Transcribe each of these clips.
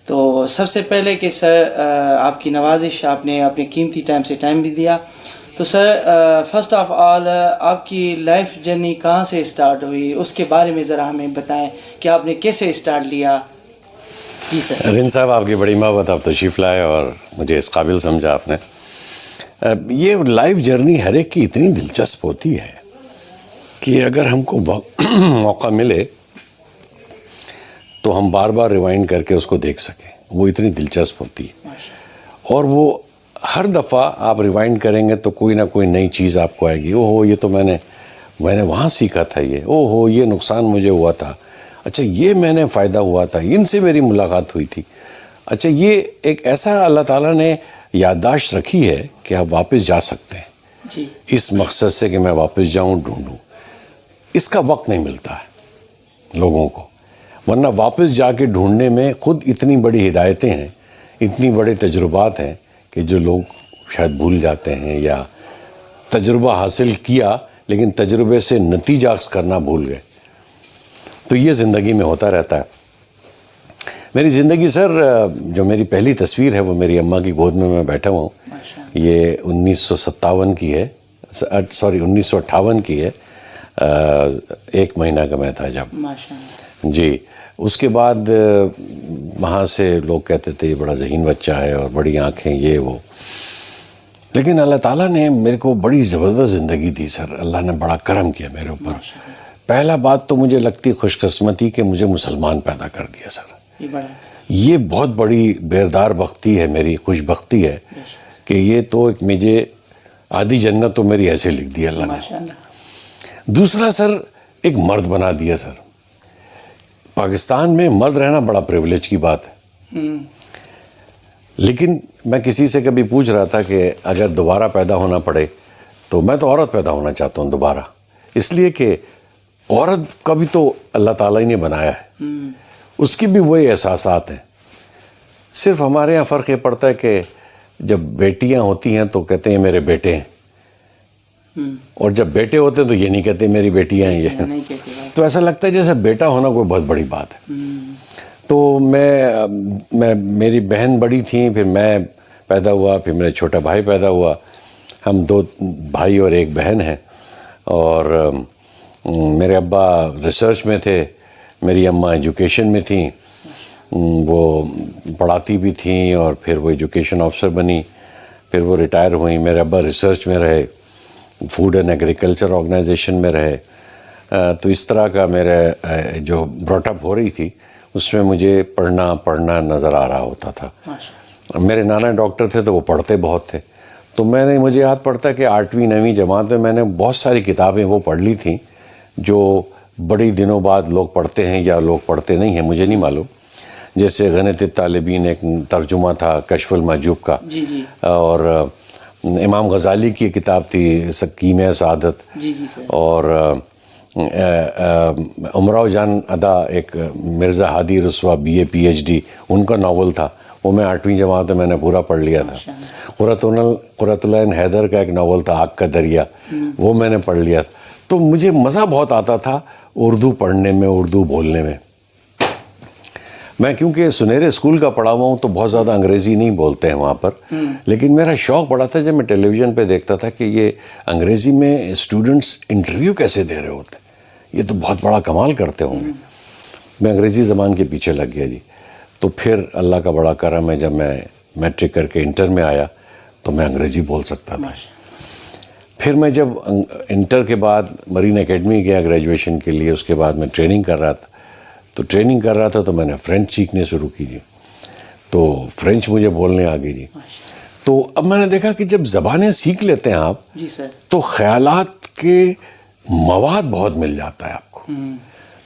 تو سب سے پہلے کہ سر آپ کی نوازش، آپ نے اپنے قیمتی ٹائم سے ٹائم بھی دیا. تو سر فرسٹ آف آل آپ کی لائف جرنی کہاں سے اسٹارٹ ہوئی، اس کے بارے میں ذرا ہمیں بتائیں کہ آپ نے کیسے اسٹارٹ لیا. جی سر. رین صاحب آپ کی بڑی محبت، آپ تشریف لائے اور مجھے اس قابل سمجھا آپ نے. یہ لائف جرنی ہر ایک کی اتنی دلچسپ ہوتی ہے کہ اگر ہم کو موقع ملے تو ہم بار بار ریوائنڈ کر کے اس کو دیکھ سکیں. وہ اتنی دلچسپ ہوتی ہے اور وہ ہر دفعہ آپ ریوائنڈ کریں گے تو کوئی نہ کوئی نئی چیز آپ کو آئے گی. او ہو یہ تو میں نے وہاں سیکھا تھا، یہ او ہو یہ نقصان مجھے ہوا تھا، اچھا یہ میں نے فائدہ ہوا تھا، ان سے میری ملاقات ہوئی تھی. اچھا یہ ایک ایسا اللہ تعالیٰ نے یادداشت رکھی ہے کہ آپ واپس جا سکتے ہیں جی. اس مقصد سے کہ میں واپس جاؤں ڈھونڈوں. اس کا وقت نہیں ملتا ہے لوگوں کو، ورنہ واپس جا کے ڈھونڈنے میں خود اتنی بڑی ہدایتیں ہیں، اتنی بڑے تجربات ہیں کہ جو لوگ شاید بھول جاتے ہیں یا تجربہ حاصل کیا لیکن تجربے سے نتیجہ اخذ کرنا بھول گئے. تو یہ زندگی میں ہوتا رہتا ہے. میری زندگی سر، جو میری پہلی تصویر ہے وہ میری اماں کی گود میں بیٹھا ہوا ہوں. یہ 1957 کی ہے، 1958 کی ہے. 1 مہینہ کا میں تھا جب. جی. اس کے بعد وہاں سے لوگ کہتے تھے یہ بڑا ذہین بچہ ہے اور بڑی آنکھیں یہ وہ، لیکن اللہ تعالیٰ نے میرے کو بڑی زبردست زندگی دی سر. اللہ نے بڑا کرم کیا میرے اوپر. پہلا بات تو مجھے لگتی خوش قسمتی کہ مجھے مسلمان پیدا کر دیا سر. یہ بہت بڑی بیردار بختی ہے، میری خوش بختی ہے کہ یہ تو ایک مجھے آدھی جنت تو میری ایسے لکھ دی اللہ نے. دوسرا سر ایک مرد بنا دیا سر. پاکستان میں مرد رہنا بڑا پریولیج کی بات ہے، لیکن میں کسی سے کبھی پوچھ رہا تھا کہ اگر دوبارہ پیدا ہونا پڑے تو میں تو عورت پیدا ہونا چاہتا ہوں دوبارہ، اس لیے کہ عورت کا بھی تو اللہ تعالیٰ ہی نے بنایا ہے، اس کی بھی وہی احساسات ہیں. صرف ہمارے یہاں فرق یہ پڑتا ہے کہ جب بیٹیاں ہوتی ہیں تو کہتے ہیں میرے بیٹے ہیں، اور جب بیٹے ہوتے ہیں تو یہ نہیں کہتے میری بیٹیاں ہیں یہ. تو ایسا لگتا ہے جیسے بیٹا ہونا کوئی بہت بڑی بات ہے. تو میری بہن بڑی تھیں، پھر میں پیدا ہوا، پھر میرا چھوٹا بھائی پیدا ہوا. ہم 2 بھائی اور 1 بہن ہیں. اور میرے ابا ریسرچ میں تھے، میری اماں ایجوکیشن میں تھیں، وہ پڑھاتی بھی تھیں اور پھر وہ ایجوکیشن آفیسر بنی، پھر وہ ریٹائر ہوئیں. میرے ابا ریسرچ میں رہے، فوڈ اینڈ ایگریکلچر آرگنائزیشن میں رہے. تو اس طرح کا میرے جو براٹ اپ ہو رہی تھی اس میں مجھے پڑھنا نظر آ رہا ہوتا تھا. میرے نانا ڈاکٹر تھے تو وہ پڑھتے بہت تھے، تو مجھے یاد پڑتا ہے کہ 8ویں 9ویں جماعت میں نے بہت ساری کتابیں وہ پڑھ لی تھیں جو بڑی دنوں بعد لوگ پڑھتے ہیں یا لوگ پڑھتے نہیں ہیں، مجھے نہیں معلوم. جیسے غنیۃ الطالبین ایک ترجمہ تھا کشف المحجوب کا، اور امام غزالی کی کتاب تھی کیمیہ سعادت، اور امراؤ جان ادا ایک مرزا ہادی رسوا BA PhD ان کا ناول تھا، وہ میں 8ویں جماعت میں نے پورا پڑھ لیا تھا. قرۃ العین حیدر کا ایک ناول تھا آگ کا دریا، وہ میں نے پڑھ لیا تھا. تو مجھے مزہ بہت آتا تھا اردو پڑھنے میں، اردو بولنے میں. میں کیونکہ سنہرے اسکول کا پڑھا ہوا ہوں تو بہت زیادہ انگریزی نہیں بولتے ہیں وہاں پر، لیکن میرا شوق بڑا تھا جب میں ٹیلی ویژن پہ دیکھتا تھا کہ یہ انگریزی میں اسٹوڈنٹس انٹرویو کیسے دے رہے ہوتے، یہ تو بہت بڑا کمال کرتے ہوں گے. میں انگریزی زبان کے پیچھے لگ گیا جی. تو پھر اللہ کا بڑا کرم ہے، جب میں میٹرک کر کے انٹر میں آیا تو میں انگریزی بول سکتا تھا. پھر میں جب انٹر کے بعد مرین اکیڈمی گیا گریجویشن کے لیے، اس کے بعد میں ٹریننگ کر رہا تھا تو میں نے فرینچ سیکھنے شروع کی جی. تو فرینچ مجھے بولنے آ گئی جی. تو اب میں نے دیکھا کہ جب زبانیں سیکھ لیتے ہیں آپ تو خیالات کے مواد بہت مل جاتا ہے آپ کو.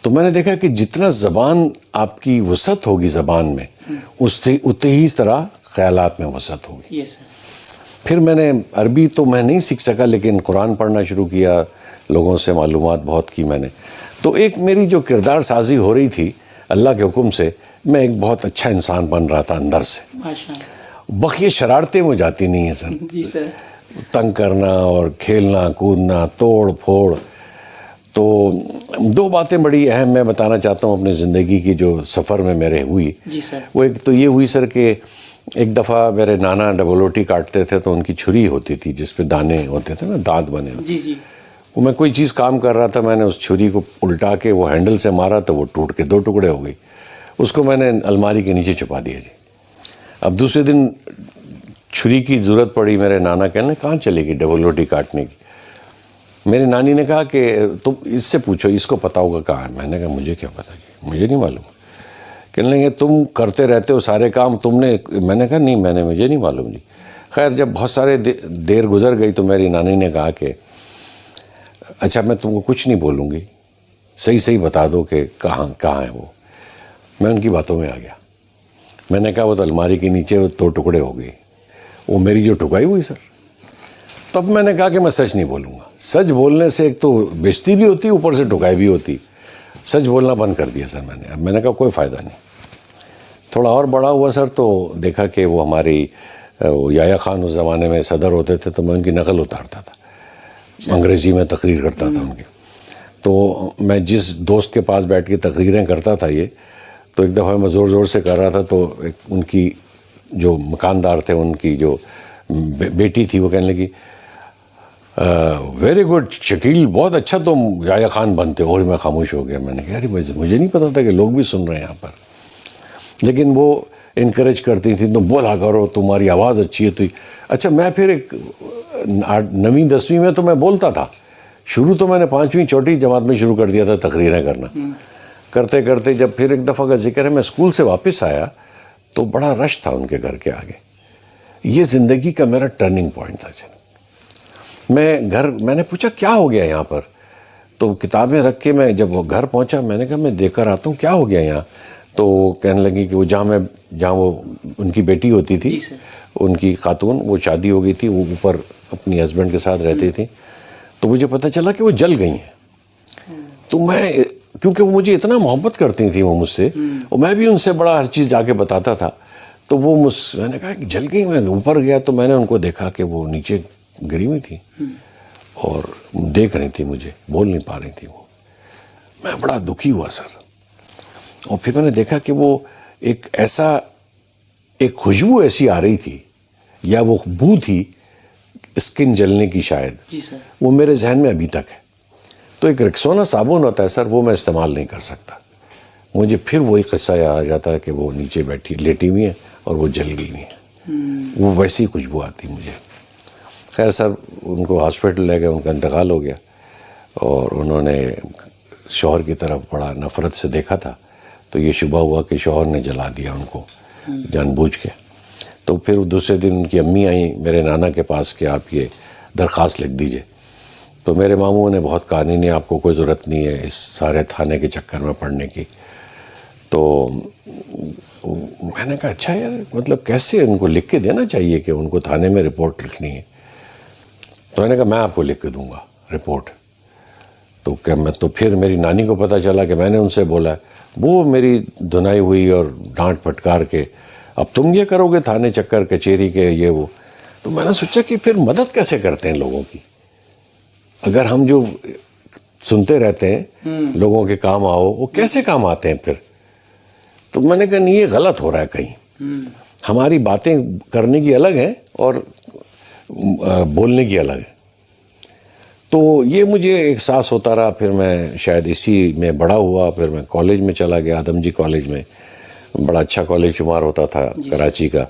تو میں نے دیکھا کہ جتنا زبان آپ کی وسعت ہوگی زبان میں، اتنی ہی طرح خیالات میں وسعت ہوگی. پھر میں نے عربی تو میں نہیں سیکھ سکا، لیکن قرآن پڑھنا شروع کیا، لوگوں سے معلومات بہت کی میں نے. تو ایک میری جو کردار سازی ہو رہی تھی اللہ کے حکم سے، میں ایک بہت اچھا انسان بن رہا تھا اندر سے. بقیہ شرارتیں وہ جاتی نہیں ہیں سر، تنگ کرنا اور کھیلنا کودنا توڑ پھوڑ. تو دو باتیں بڑی اہم میں بتانا چاہتا ہوں اپنی زندگی کی جو سفر میں میرے ہوئی. جی سر. وہ ایک تو یہ ہوئی سر کہ ایک دفعہ میرے نانا ڈبل روٹی کاٹتے تھے تو ان کی چھری ہوتی تھی جس پہ دانے ہوتے تھے نا، دانت بنے ہوتے. جی جی. وہ میں کوئی چیز کام کر رہا تھا، میں نے اس چھری کو الٹا کے وہ ہینڈل سے مارا تو وہ ٹوٹ کے 2 ٹکڑے ہو گئی. اس کو میں نے الماری کے نیچے چھپا دیا جی. اب دوسرے دن چھری کی ضرورت پڑی، میرے نانا کہنے کہاں چلے گی ڈبل روٹی کاٹنے کی. میری نانی نے کہا کہ تم اس سے پوچھو، اس کو پتہ ہوگا کہاں ہے. میں نے کہا مجھے کیا پتہ جی، مجھے نہیں معلوم. کہنے لگے تم کرتے رہتے ہو سارے کام، تم نے. میں نے کہا نہیں، مجھے نہیں معلوم جی. خیر جب بہت سارے دیر گزر گئی تو میری نانی نے کہا کہ اچھا میں تم کو کچھ نہیں بولوں گی، صحیح بتا دو کہ کہاں ہے وہ. میں ان کی باتوں میں آ گیا. میں نے کہا وہ تو الماری کے نیچے 2 ٹکڑے ہو گئی. وہ میری جو ٹھکائی ہوئی سر. تب میں نے کہا کہ میں سچ نہیں بولوں گا. سچ بولنے سے ایک تو بےزتی بھی ہوتی، اوپر سے ٹھکائی بھی ہوتی. سچ بولنا بند کر دیا سر میں نے. اب میں نے کہا کوئی فائدہ نہیں. تھوڑا اور بڑا ہوا سر تو دیکھا کہ وہ ہماری یحییٰ خان اس زمانے میں صدر ہوتے تھے تو میں ان کی نقل اتارتا تھا، انگریزی میں تقریر کرتا تھا ان کی. تو میں جس دوست کے پاس بیٹھ کے تقریریں کرتا تھا یہ، تو ایک دفعہ میں زور سے کر رہا تھا تو ان کی جو مکاندار تھے، ان کی جو بیٹی تھی، وہ کہنے لگی ویری گڈ شکیل، بہت اچھا تم یحییٰ خان بنتے ہو. اور میں خاموش ہو گیا. میں نے کہا ارے مجھے نہیں پتا تھا کہ لوگ بھی سن رہے ہیں یہاں پر. لیکن وہ انکریج کرتی تھی تم بولا کرو، تمہاری آواز اچھی ہے. تو اچھا میں پھر ایک 9ویں 10ویں میں تو میں بولتا تھا. شروع تو میں نے 5ویں چھوٹی جماعت میں شروع کر دیا تھا تقریریں کرنا. کرتے کرتے جب پھر ایک دفعہ کا ذکر ہے میں اسکول سے واپس آیا تو بڑا رش تھا ان کے گھر کے آگے. یہ زندگی کا میرا ٹرننگ پوائنٹ تھا. میں نے پوچھا کیا ہو گیا یہاں پر. تو کتابیں رکھ کے میں جب وہ گھر پہنچا میں نے کہا میں دیکھ کر آتا ہوں کیا ہو گیا یہاں. تو کہنے لگی کہ وہ جہاں وہ ان کی بیٹی ہوتی تھی، ان کی خاتون، وہ شادی ہو گئی تھی، وہ اوپر اپنی ہسبینڈ کے ساتھ رہتی تھی. تو مجھے پتہ چلا کہ وہ جل گئی ہیں. تو میں کیونکہ وہ مجھے اتنا محبت کرتی تھیں وہ مجھ سے، اور میں بھی ان سے بڑا ہر چیز جا کے بتاتا تھا. تو وہ میں نے کہا کہ جل گئی. میں اوپر گیا تو میں نے ان کو دیکھا کہ وہ نیچے گری ہوئی تھی اور دیکھ رہی تھی مجھے، بول نہیں پا رہی تھی وہ. میں بڑا دکھی ہوا سر. اور پھر میں نے دیکھا کہ وہ ایک خوشبو ایسی آ رہی تھی، یا وہ بو تھی اسکن جلنے کی شاید. جی سر. وہ میرے ذہن میں ابھی تک ہے. تو ایک ریکسونا صابن ہوتا ہے سر، وہ میں استعمال نہیں کر سکتا. مجھے پھر وہی قصہ یاد آ جاتا ہے کہ وہ نیچے لیٹی ہوئی ہیں اور وہ جل گئی ہوئی ہیں. وہ ویسی خوشبو آتی مجھے. خیر سر ان کو ہاسپٹل لے گئے، ان کا انتقال ہو گیا. اور انہوں نے شوہر کی طرف بڑا نفرت سے دیکھا تھا. تو یہ شبہ ہوا کہ شوہر نے جلا دیا ان کو جان بوجھ کے. تو پھر دوسرے دن ان کی امی آئیں میرے نانا کے پاس کہ آپ یہ درخواست لکھ دیجئے. تو میرے ماموں نے بہت کہا نہیں آپ کو کوئی ضرورت نہیں ہے اس سارے تھانے کے چکر میں پڑنے کی. تو میں نے کہا اچھا یار، مطلب کیسے ان کو لکھ کے دینا چاہیے کہ ان کو تھانے میں رپورٹ لکھنی ہے. تو میں نے کہا میں آپ کو لکھ کے دوں گا رپورٹ. تو پھر میری نانی کو پتہ چلا کہ میں نے ان سے بولا. وہ میری دھنائی ہوئی اور ڈانٹ پھٹکار کے اب تم یہ کرو گے تھانے چکر کچہری کے یہ وہ. تو میں نے سوچا کہ پھر مدد کیسے کرتے ہیں لوگوں کی. اگر ہم جو سنتے رہتے ہیں لوگوں کے کام آؤ، وہ کیسے کام آتے ہیں پھر. تو میں نے کہا نہیں یہ غلط ہو رہا ہے کہیں. ہماری باتیں کرنے کی الگ ہیں اور بولنے کی الگ ہے. تو یہ مجھے احساس ہوتا رہا. پھر میں شاید اسی میں بڑا ہوا. پھر میں کالج میں چلا گیا، آدم جی کالج میں. بڑا اچھا کالج شمار ہوتا تھا کراچی کا.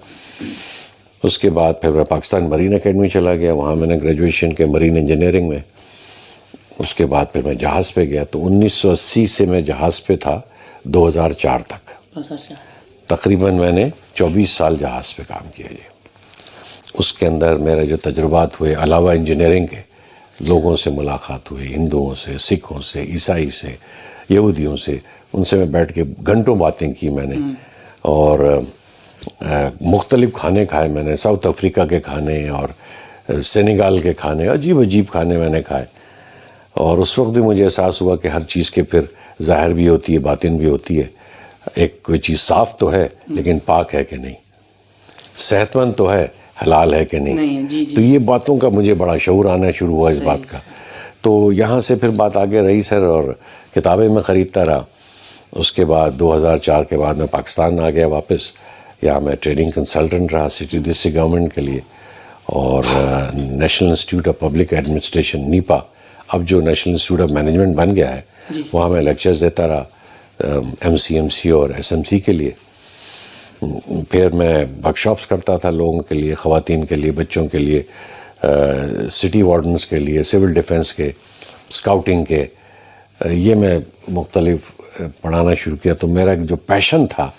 اس کے بعد پھر میں پاکستان مرین اکیڈمی چلا گیا. وہاں میں نے گریجویشن کے مرین انجینئرنگ میں. اس کے بعد پھر میں جہاز پہ گیا. تو 1980 سے میں جہاز پہ تھا 2004 تک. تقریباً میں نے 24 سال جہاز پہ کام کیا. اس کے اندر میرے جو تجربات ہوئے علاوہ انجینئرنگ کے، لوگوں سے ملاقات ہوئی، ہندوؤں سے، سکھوں سے، عیسائی سے، یہودیوں سے. ان سے میں بیٹھ کے گھنٹوں باتیں کی میں نے. اور مختلف کھانے کھائے میں نے، ساؤتھ افریقہ کے کھانے اور سینیگال کے کھانے، عجیب عجیب کھانے میں نے کھائے. اور اس وقت بھی مجھے احساس ہوا کہ ہر چیز کے پھر ظاہر بھی ہوتی ہے، باطن بھی ہوتی ہے. ایک کوئی چیز صاف تو ہے لیکن پاک ہے کہ نہیں، صحت مند تو ہے، حلال ہے کہ نہیں. جی. تو یہ باتوں کا مجھے بڑا شعور آنا شروع ہوا اس بات کا. تو یہاں سے پھر بات آگے رہی سر، اور کتابیں میں خریدتا رہا. اس کے بعد 2004 کے بعد میں پاکستان آ گیا واپس. یہاں میں ٹریننگ کنسلٹنٹ رہا سٹی ڈسٹرکٹ گورنمنٹ کے لیے، اور national institute of public administration NIPA, اب جو نیشنل انسٹیٹیوٹ آف مینجمنٹ بن گیا ہے، وہاں میں لیکچرز دیتا رہا MCMC اور SMC کے لیے. پھر میں ورک شاپس کرتا تھا لوگوں کے لیے، خواتین کے لیے، بچوں کے لیے، سٹی وارڈنس کے لیے، سول ڈیفنس کے، اسکاؤٹنگ کے. یہ میں مختلف پڑھانا شروع کیا. تو میرا جو پیشن تھا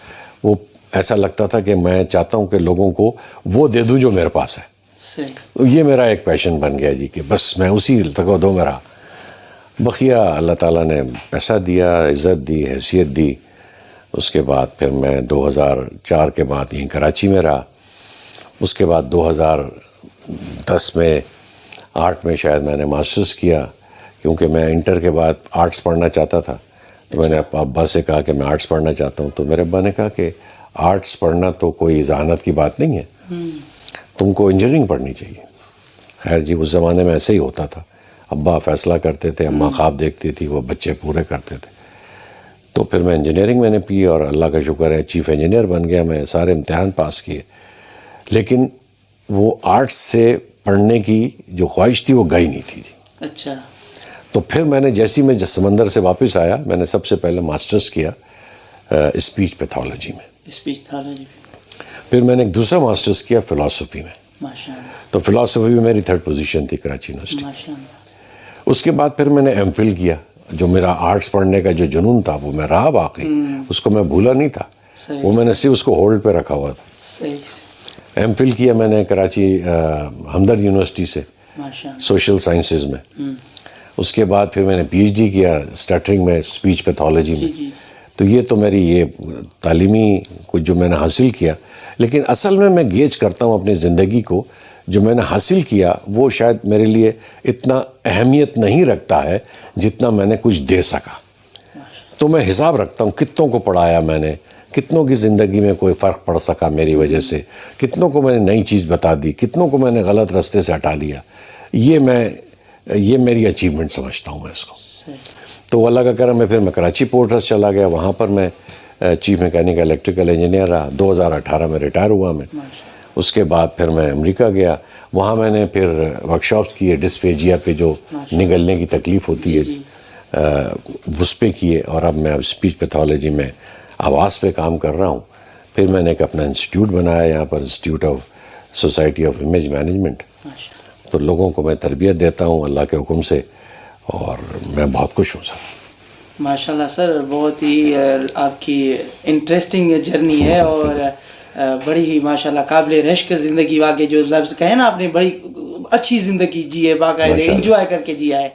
وہ ایسا لگتا تھا کہ میں چاہتا ہوں کہ لوگوں کو وہ دے دوں جو میرے پاس ہے. صحیح. یہ میرا ایک پیشن بن گیا جی، کہ بس میں اسی تقاضوں میں رہا. بقیہ اللہ تعالیٰ نے پیسہ دیا، عزت دی، حیثیت دی. اس کے بعد پھر میں 2004 کے بعد یہیں کراچی میں رہا. اس کے بعد 2010 میں آرٹ میں شاید میں نے ماسٹرز کیا، کیونکہ میں انٹر کے بعد آرٹس پڑھنا چاہتا تھا. تو میں نے ابا سے کہا کہ میں آرٹس پڑھنا چاہتا ہوں. تو میرے ابا نے کہا کہ آرٹس پڑھنا تو کوئی ذہانت کی بات نہیں ہے، تم کو انجینئرنگ پڑھنی چاہیے. خیر جی، اس زمانے میں ایسے ہی ہوتا تھا، ابا فیصلہ کرتے تھے، اماں خواب دیکھتی تھی، وہ بچے پورے کرتے تھے. تو پھر میں انجینئرنگ میں نے پی، اور اللہ کا شکر ہے چیف انجینئر بن گیا. میں سارے امتحان پاس کیے، لیکن وہ آرٹس سے پڑھنے کی جو خواہش تھی وہ گئی نہیں تھی جی. اچھا. تو پھر میں نے جیسی میں سمندر سے واپس آیا، میں نے سب سے پہلے ماسٹرز کیا اسپیچ پیتھولوجی میں. Speech pathology. پھر میں نے ایک دوسرا ماسٹرز کیا فلاسفی میں. ماشاء اللہ. تو فلاسفی میں میری 3rd پوزیشن تھی کراچی یونیورسٹی. ماشاء اللہ. اس کے بعد پھر میں نے MPhil کیا. جو میرا آرٹس پڑھنے کا جو جنون تھا وہ میں رہا باقی، اس کو میں بھولا نہیں تھا. وہ میں نے صرف اس کو ہولڈ پہ رکھا ہوا تھا. صحیح. MPhil کیا میں نے کراچی ہمدرد یونیورسٹی سے ماشاء اللہ. سوشل سائنسز میں. اس کے بعد پھر میں نے PhD کیا اسٹٹرنگ میں، اسپیچ پیتھولوجی میں. جی. تو یہ تو میری یہ تعلیمی کچھ جو میں نے حاصل کیا. لیکن اصل میں میں گیج کرتا ہوں اپنی زندگی کو، جو میں نے حاصل کیا وہ شاید میرے لیے اتنا اہمیت نہیں رکھتا ہے جتنا میں نے کچھ دے سکا. تو میں حساب رکھتا ہوں کتنوں کو پڑھایا میں نے، کتنوں کی زندگی میں کوئی فرق پڑ سکا میری وجہ سے، کتنوں کو میں نے نئی چیز بتا دی، کتنوں کو میں نے غلط راستے سے ہٹا لیا. یہ میری اچیومنٹ سمجھتا ہوں میں اس کو. تو اللہ کا کرم ہے، پھر میں کراچی پورٹ ٹرسٹ چلا گیا. وہاں پر میں چیف میکینیکل الیکٹریکل انجینئر رہا. 2018 میں ریٹائر ہوا میں. اس کے بعد پھر میں امریکہ گیا. وہاں میں نے پھر ورک شاپس کیے، ڈسفیجیا پہ جو نگلنے کی تکلیف ہوتی ہے اس پہ کیے. اور اب میں اسپیچ پیتھولوجی میں آواز پہ کام کر رہا ہوں. پھر میں نے ایک اپنا انسٹیٹیوٹ بنایا یہاں پر، institute of society of image management. تو لوگوں کو میں تربیت دیتا ہوں اللہ کے حکم سے، اور میں بہت خوش ہوں سر. ماشاء اللہ سر، بہت ہی آپ کی انٹرسٹنگ جرنی ہے، اور بڑی ہی ماشاء اللہ قابل رشک زندگی، واقعی جو لفظ کہے نا آپ نے، بڑی اچھی زندگی جی ہے، باقاعدہ انجوائے کر کے جیا ہے.